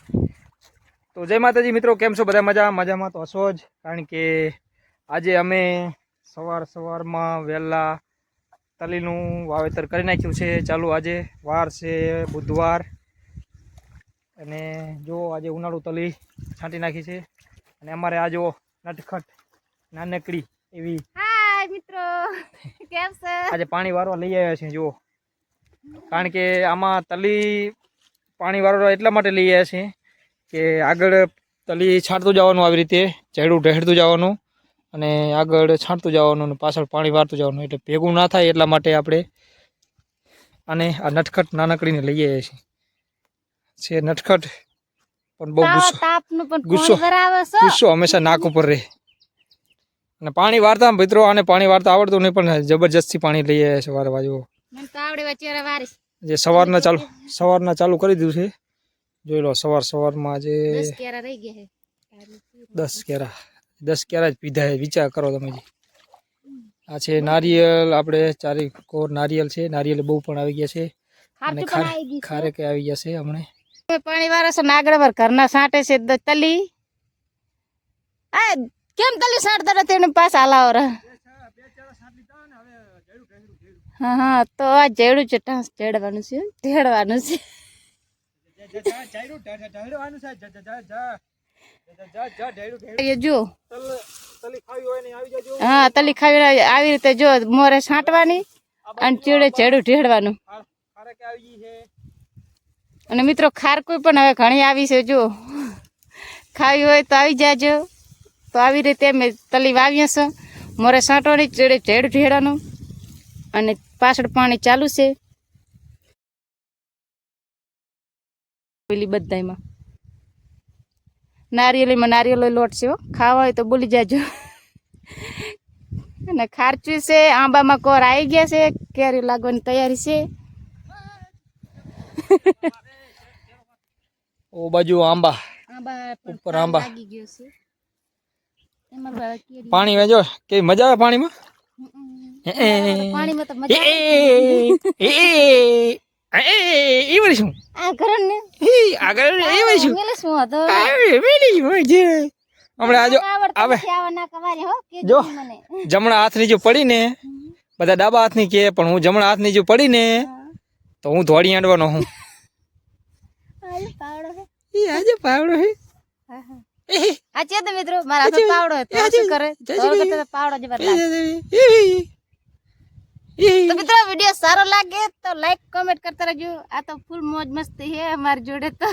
તો જય માતાજી મિત્રો, કેમ છો બધા? મજામાં તો હશો જ, કારણ કે આજે અમે સવારમાં વહેલા તલીનું વાવેતર કરી નાખ્યું છે ચાલુ. આજે વાર છે બુધવાર, અને જો આજે ઉનાળુ તલી છાંટી નાખી છે. અને અમારે આ જો નટખટ નાનકડી એવી હાય મિત્રો, કેમ છે? આજે પાણી વારવા લઈ આવ્યા છે જુઓ, કારણ કે આમાં તલી પાણી વારવા એટલા માટે લઈ આવ્યા છે કે આગળ તલી છાંટતું જવાનું, આવી રીતે ચેડું ઢેળતું જવાનું અને આગળ છાંટતું જવાનું અને પાછળ પાણી વારતું જવાનું, એટલે ભેગું ના થાય એટલા માટે આપણે અને આ નટખટ નાનકડીને લઈ આવ્યા છે. નટખટ પણ બહુ ગુસ્સો હંમેશા નાક ઉપર રહે. અને પાણી વારતા મિત્રો, આને પાણી વારતા આવડતું નહીં, પણ જબરજસ્તી પાણી લઈ આવ્યા છે વારવા. જુઓ જે સવારના ચાલુ કરી દીધું છે. જોઈ લો, સવારમાં જે 10 કેરા જ પીધા છે. વિચાર કરો તમે. આ છે નારિયેલ, આપણે 4 કોર નારિયેલ છે. નારિયેલ બહુ પણ આવી ગયા છે અને ખારેક આવી ગયા છે. હમણાં પાણી વાળા છે નાગડા પર ઘરના સાંટે છે તલી. આ કેમ તલી સાંટતા નથી એને પાસ હાલાવ રે? હા, તો આ જેડું છે, ટાંસ જેડવાનું છે, ઢેડવાનું છે. જો હા, તલી ખાવી આવી રીતે જો મોરે છાંટવાની અને ચીડે ચેડું ઢેડવાનું. અને મિત્રો ખાર કોઈ પણ હવે ઘણી આવી છે, જો ખાવી હોય તો આવી જાજો. તો આવી રીતે અમે તલી વાવીએ છે, મોરે છાંટવાની, ચેડે ચેડું ઢેડવાનું અને પાછળ પાણી ચાલુ છે. બધામાં નારિયેલો લોટ છે, ખાવા હોય તો બોલી જાજો. અને ખારચું છે, આંબામાં કોર આવી ગયા છે, કેરી લાગવાની તૈયારી છે. ઓ બાજુ આંબા ઉપર આંબા લાગી ગયો છે. પાણી વેજો કે મજા આવે પાણીમાં. પાણીમાં તો મજા આવે. શું આ ઘર ને આગળ એ શું મેલે શું હતો? હમણાં આજો આવે જો જમણા હાથની જો પડી ને, બધા ડાબા હાથની કે, પણ હું જમણા હાથની જો પડી ને તો હું ધોળી આંડવાનો હું. આજે પાવડો હે. આ છે તો મિત્રો મારા હાથમાં પાવડો હતો. શું કરે? પાવડો જ બદલા. તો મિત્રો વિડિયો સારો લાગે તો લાઈક કમેન્ટ કરતા રહેજો. આ તો ફૂલ મોજ મસ્તી હે અમારી જોડે તો.